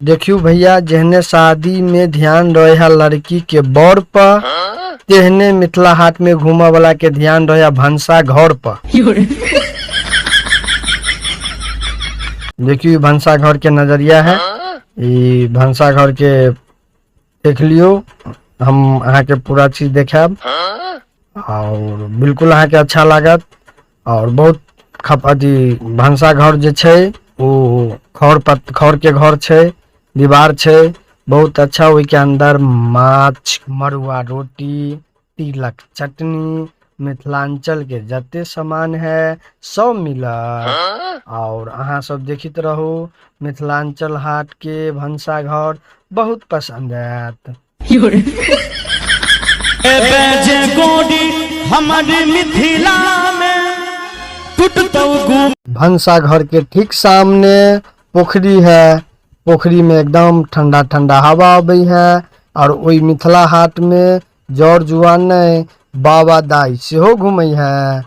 देखियो भैया, जहने शादी में ध्यान रहे लड़की के बड़ पर, तेहने मिथिला हाट में घूमे वाला के ध्यान रहे भंसा घर पर। देखियो भंसा घर के नजरिया है, ये भंसा घर के देख लियो, हम अहाँ के पूरा चीज देखाब और बिल्कुल अहाँ के अच्छा लागत। और बहुत अथी भंसा घर जे छै वो खड़ के घर छै, दीवार छै बहुत अच्छा। ओहि के अंदर माछ, मरुआ रोटी, तिलक चटनी, मिथिलांचल के जते सामान है सब मिलत। और अहाँ सब देखित रहो, मिथिलांचल हाट के भंसा घर बहुत पसंद आयत। भंसा घर के ठीक सामने पोखरी है, पोखरी में एकदम ठंडा ठंडा हवा आबै है। और ओई मिथिला हाट में जौर जुआन नहीं बाबा दाई सेहो घूमै है।